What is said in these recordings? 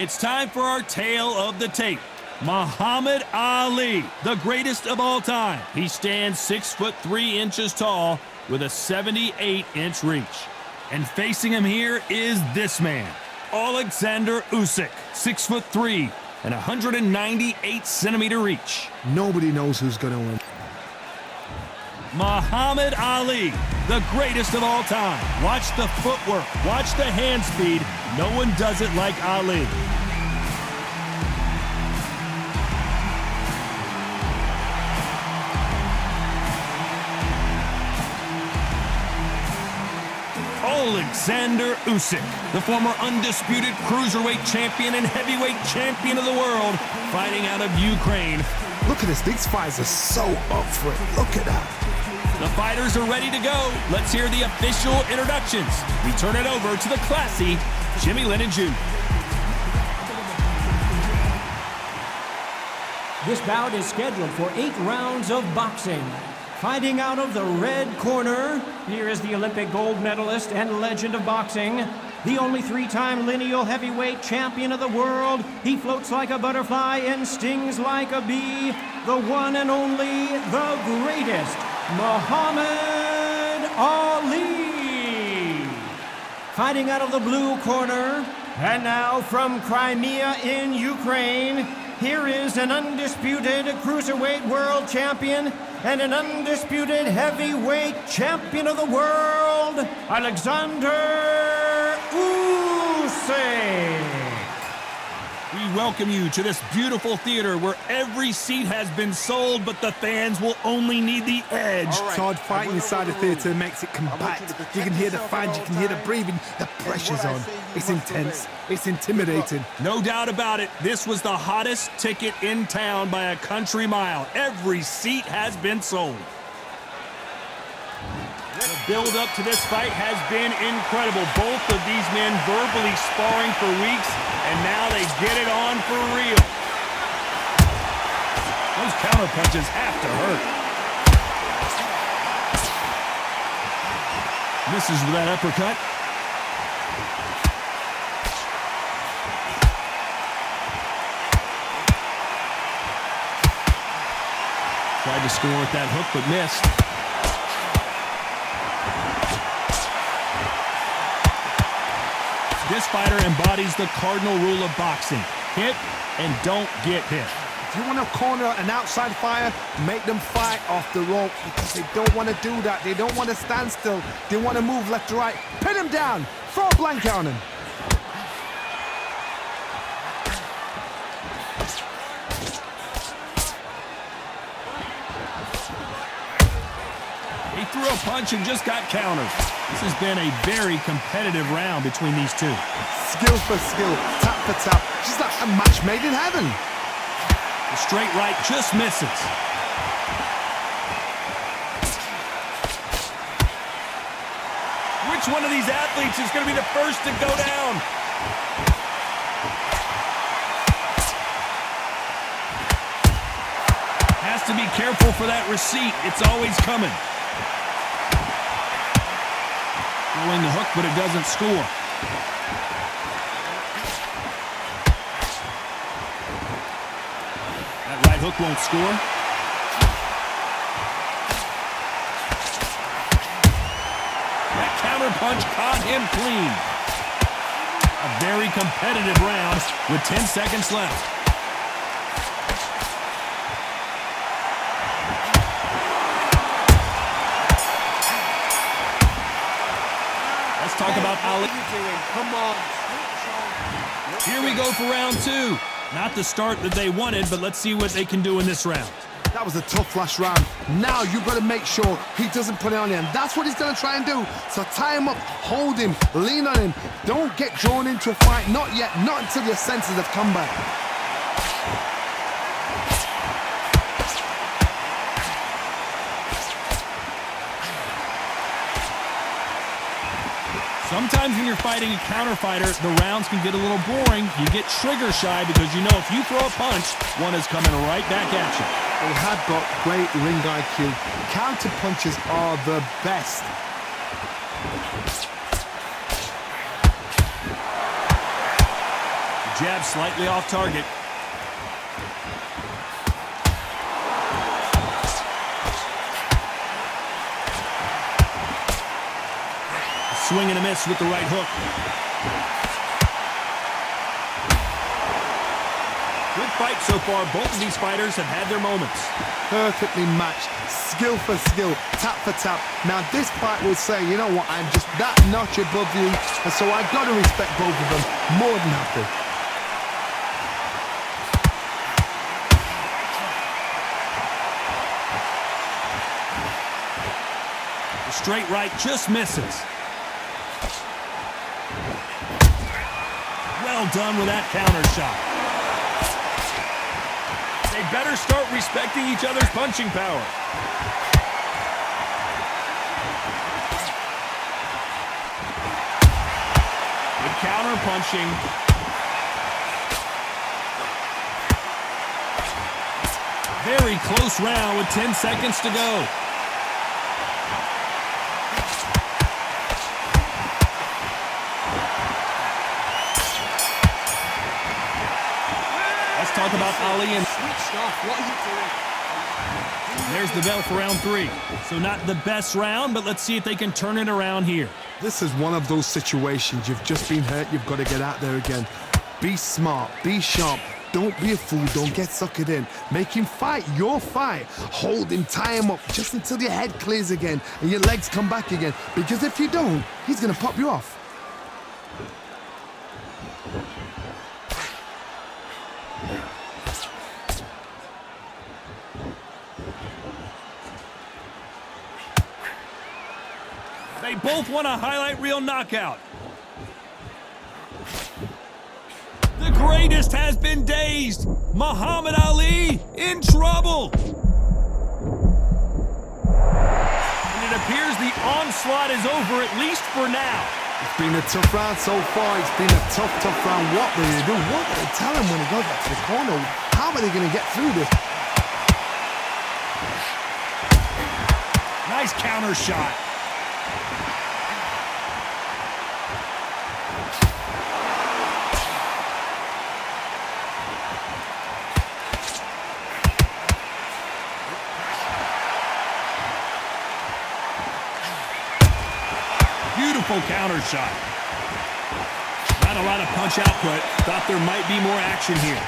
It's time for our tale of the tape. Muhammad Ali, the greatest of all time. He stands 6'3" tall with a 78-inch reach. And facing him here is this man, Oleksandr Usyk, 6'3" and 198-centimeter reach. Nobody knows who's going to win. Muhammad Ali, the greatest of all time. Watch the footwork, watch the hand speed. No one does it like Ali. Oleksandr Usyk, the former undisputed cruiserweight champion and heavyweight champion of the world, fighting out of Ukraine. Look at this. These fighters are so up for it. Look at that. The fighters are ready to go. Let's hear the official introductions. We turn it over to the classy Jimmy Lennon Jr. This bout is scheduled for 8 rounds of boxing. Fighting out of the red corner, here is the Olympic gold medalist and legend of boxing, the only 3-time lineal heavyweight champion of the world. He floats like a butterfly and stings like a bee. The one and only, the greatest, Muhammad Ali. Fighting out of the blue corner, and now from Crimea in Ukraine, here is an undisputed cruiserweight world champion and an undisputed heavyweight champion of the world, Oleksandr Usyk. We welcome you to this beautiful theater where every seat has been sold, but the fans will only need the edge. It's hard fighting inside the theatre makes it compact. You can hear the fans, you can hear the breathing, the pressure's on. It's intense, it's intimidating. No doubt about it, this was the hottest ticket in town by a country mile. Every seat has been sold. The build-up to this fight has been incredible. Both of these men verbally sparring for weeks, and now they get it on for real. Those counter punches have to hurt. Misses with that uppercut. Tried to score with that hook, but missed. This fighter embodies the cardinal rule of boxing. Hit and don't get hit. If you want to corner an outside fighter, make them fight off the rope because they don't want to do that. They don't want to stand still. They want to move left to right. Pin him down. Throw a blanket on him. He threw a punch and just got countered. This has been a very competitive round between these two. Skill for skill, tap for tap. Just like a match made in heaven. The straight right just misses. Which one of these athletes is going to be the first to go down? Has to be careful for that receipt. It's always coming. Throwing the hook, but it doesn't score. That right hook won't score. That counter punch caught him clean. A very competitive round with 10 seconds left. Talk about Ali. Come on. Here we go for round 2. Not the start that they wanted, but let's see what they can do in this round. That was a tough last round. Now you've got to make sure he doesn't put it on him. That's what he's going to try and do. So tie him up, hold him, lean on him. Don't get drawn into a fight. Not yet. Not until your senses have come back. Sometimes when you're fighting a counter fighter, the rounds can get a little boring. You get trigger shy because you know if you throw a punch, one is coming right back at you. They have got great ring IQ. Counter punches are the best. Jab slightly off target. Swing and a miss with the right hook. Good fight so far. Both of these fighters have had their moments. Perfectly matched, skill for skill, tap for tap. Now this fight will say, you know what, I'm just that notch above you, and so I've got to respect both of them. More than happy. The straight right just misses. Well done with that counter shot. They better start respecting each other's punching power. Good counter punching. Very close round with 10 seconds to go. Talk about Ali and switched off. What are you doing? There's the bell for round 3. So not the best round, but let's see if they can turn it around here. This is one of those situations. You've just been hurt. You've got to get out there again. Be smart. Be sharp. Don't be a fool. Don't get suckered in. Make him fight your fight. Hold him. Tie him up just until your head clears again and your legs come back again. Because if you don't, he's going to pop you off. They both want a highlight reel knockout. The greatest has been dazed. Muhammad Ali in trouble. And it appears the onslaught is over, at least for now. It's been a tough round so far. It's been a tough round. What will they do? What will they tell him when he goes back to the corner? How are they going to get through this? Nice counter shot. Beautiful counter shot. Not a lot of punch output. Thought there might be more action here.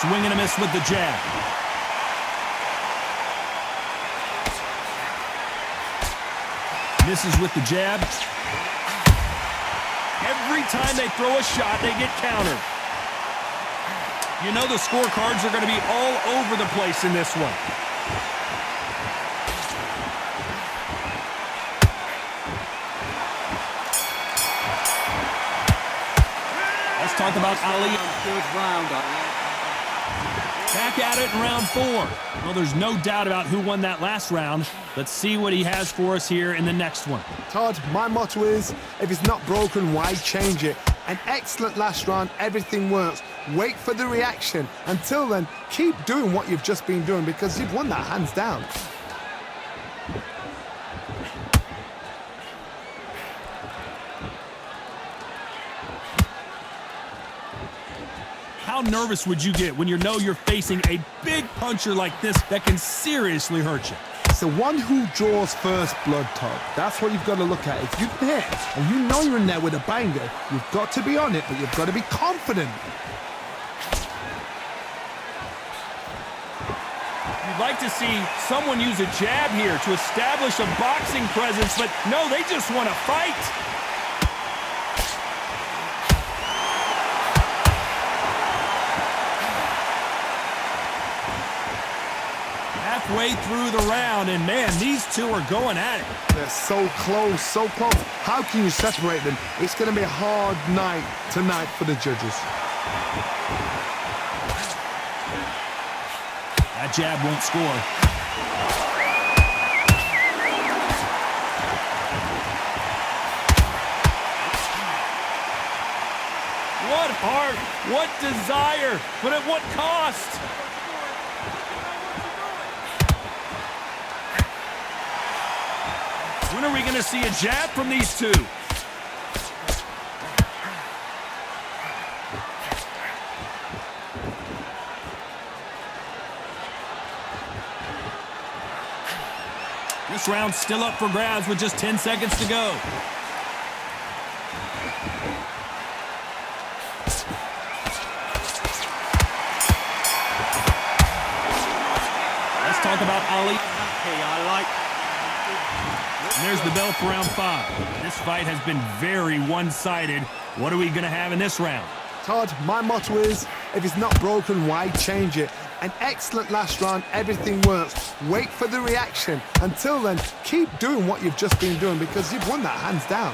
Swing and a miss with the jab. Misses with the jab. Every time they throw a shot, they get countered. You know the scorecards are going to be all over the place in this one. Let's talk about Ali. Good round. Back at it in round 4. Well, there's no doubt about who won that last round. Let's see what he has for us here in the next one. Todd, my motto is, if it's not broken, why change it? An excellent last round, everything works. Wait for the reaction. Until then, keep doing what you've just been doing because you've won that hands down. How nervous would you get when you know you're facing a big puncher like this that can seriously hurt you? It's the one who draws first blood, Todd. That's what you've got to look at. If you hit and you know you're in there with a banger, you've got to be on it, but you've got to be confident. You'd like to see someone use a jab here to establish a boxing presence, but no, they just want to fight. Halfway through the round, and man, these two are going at it. They're so close, so close. How can you separate them? It's going to be a hard night tonight for the judges. That jab won't score. What heart, what desire, but at what cost? When are we going to see a jab from these two? This round's still up for grabs with just 10 seconds to go. Let's talk about Ali. Hey, I like. And there's the bell for round 5. This fight has been very one-sided. What are we going to have in this round? Todd, my motto is, if it's not broken, why change it? An excellent last round, everything works. Wait for the reaction. Until then, keep doing what you've just been doing because you've won that hands down.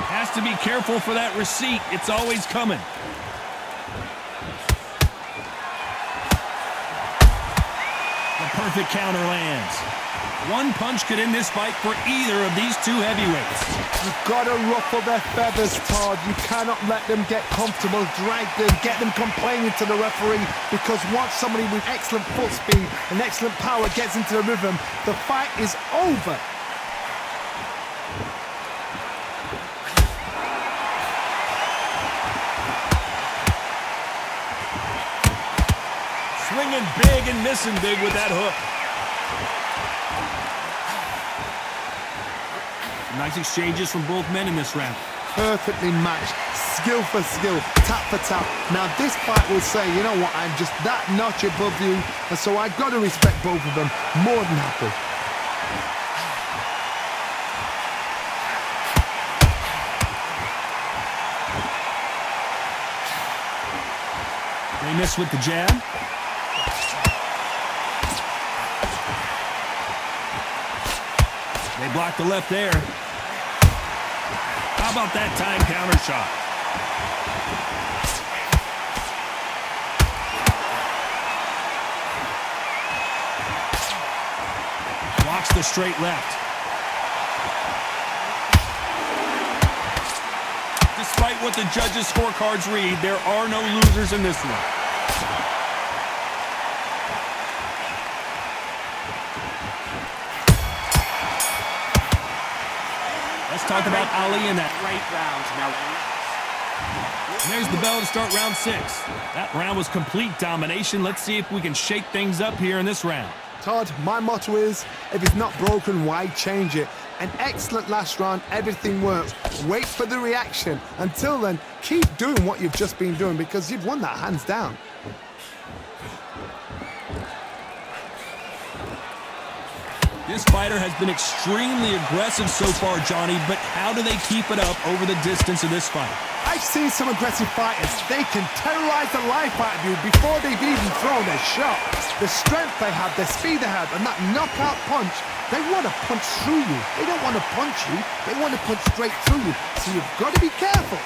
Has to be careful for that receipt. It's always coming. The perfect counter lands. One punch could end this fight for either of these two heavyweights. You've got to ruffle their feathers, Todd. You cannot let them get comfortable, drag them, get them complaining to the referee, because once somebody with excellent foot speed and excellent power gets into the rhythm, the fight is over. Swinging big and missing big with that hook. Nice exchanges from both men in this round. Perfectly matched, skill for skill, tap for tap. Now this fight will say, you know what, I'm just that notch above you, and so I've got to respect both of them. More than happy. They miss with the jab. They block the left there. How about that time counter shot? Blocks the straight left. Despite what the judges' scorecards read, there are no losers in this one. Let's talk about Ali in that. Great round now. And there's the bell to start round 6. That round was complete domination. Let's see if we can shake things up here in this round. Todd, my motto is, if it's not broken, why change it? An excellent last round, everything works. Wait for the reaction. Until then, keep doing what you've just been doing because you've won that hands down. This fighter has been extremely aggressive so far, Johnny, but how do they keep it up over the distance of this fight? I've seen some aggressive fighters. They can terrorize the life out of you before they've even thrown their shot. The strength they have, the speed they have, and that knockout punch, they want to punch through you. They don't want to punch you. They want to punch straight through you. So you've got to be careful.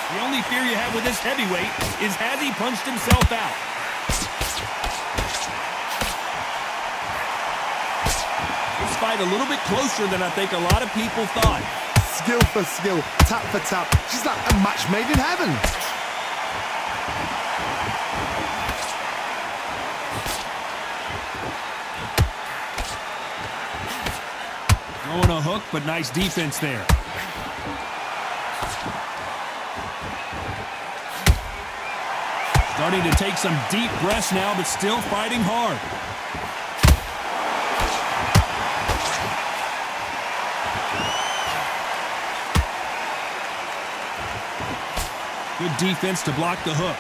The only fear you have with this heavyweight is has he punched himself out? This fight a little bit closer than I think a lot of people thought. Skill for skill, tap for tap. She's like a match made in heaven. Throwing a hook, but nice defense there. Starting to take some deep breaths now, but still fighting hard. Good defense to block the hook.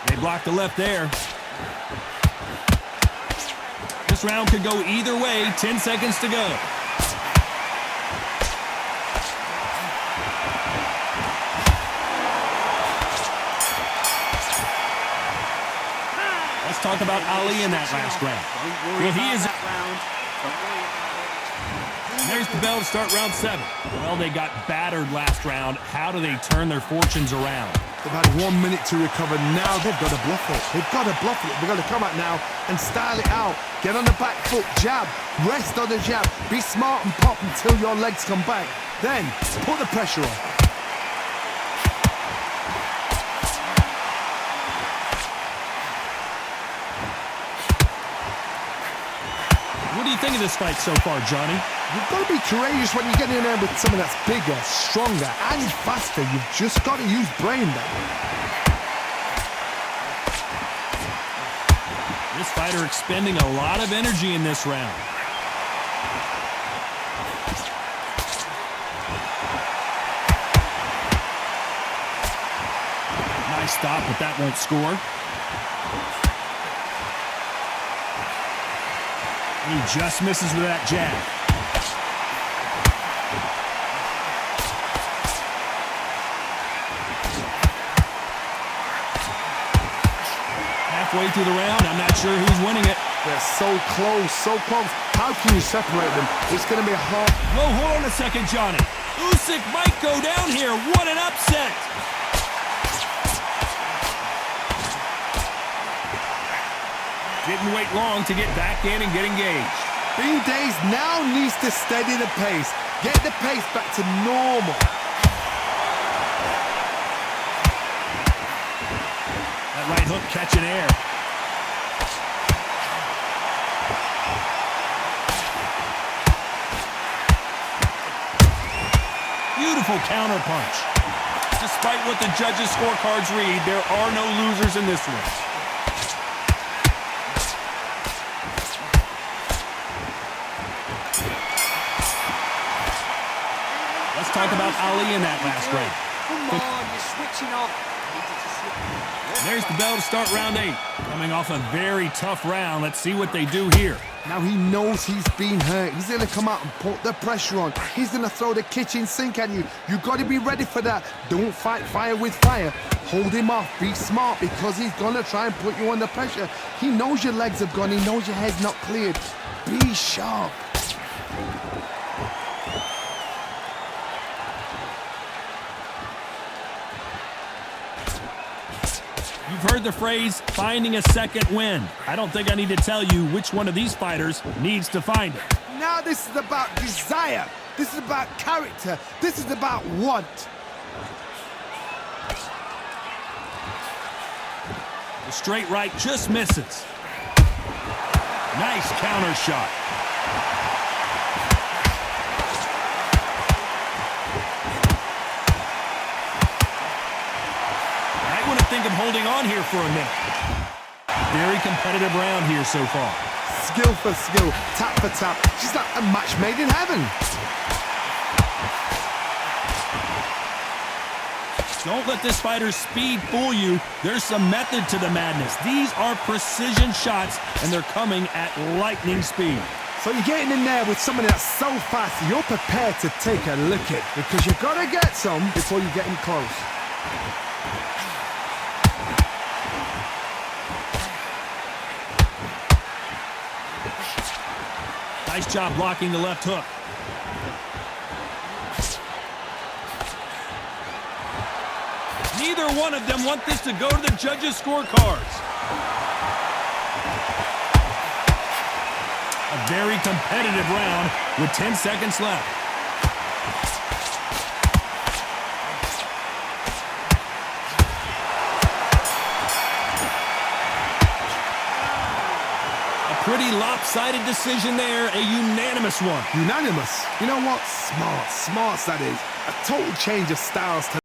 They block the left there. This round could go either way. 10 seconds to go. Let's talk about Ali in that last round. Well, he is. There's the bell to start round 7. Well, they got battered last round. How do they turn their fortunes around? They've had 1 minute to recover. Now they've got to bluff it. They've got to bluff it. They've got to come out now and style it out. Get on the back foot, jab, rest on the jab. Be smart and pop until your legs come back. Then put the pressure on. What do you think of this fight so far, Johnny? You've got to be courageous when you get in there with someone that's bigger, stronger, and faster. You've just got to use brain there. This fighter expending a lot of energy in this round. Nice stop, but that won't score. He just misses with that jab. Halfway through the round, I'm not sure who's winning it. They're so close, so close. How can you separate them? It's going to be hard. Whoa, hold on a second, Johnny. Usyk might go down here. What an upset. Didn't wait long to get back in and get engaged. Bean Days now needs to steady the pace. Get the pace back to normal. That right hook catching air. Beautiful counter punch. Despite what the judges' scorecards read, there are no losers in this one. Let's talk about Ali in that last round. Come on, you're switching off. There's the bell to start round 8. Coming off a very tough round. Let's see what they do here. Now he knows he's been hurt. He's going to come out and put the pressure on. He's going to throw the kitchen sink at you. You've got to be ready for that. Don't fight fire with fire. Hold him off. Be smart because he's going to try and put you under pressure. He knows your legs have gone. He knows your head's not cleared. Be sharp. You've heard the phrase, finding a second wind. I don't think I need to tell you which one of these fighters needs to find it. Now this is about desire. This is about character. This is about want. The straight right just misses. Nice counter shot. Think of holding on here for a minute. Very competitive round here so far. Skill for skill, tap for tap. She's like a match made in heaven. Don't let this fighter's speed fool you. There's some method to the madness. These are precision shots, and they're coming at lightning speed. So you're getting in there with somebody that's so fast, you're prepared to take a licking because you've got to get some before you get in close. Nice job blocking the left hook. Neither one of them want this to go to the judges' scorecards. A very competitive round with 10 seconds left. Pretty lopsided decision there, a unanimous one. Unanimous? You know what? Smart. Smarts, that is. A total change of styles.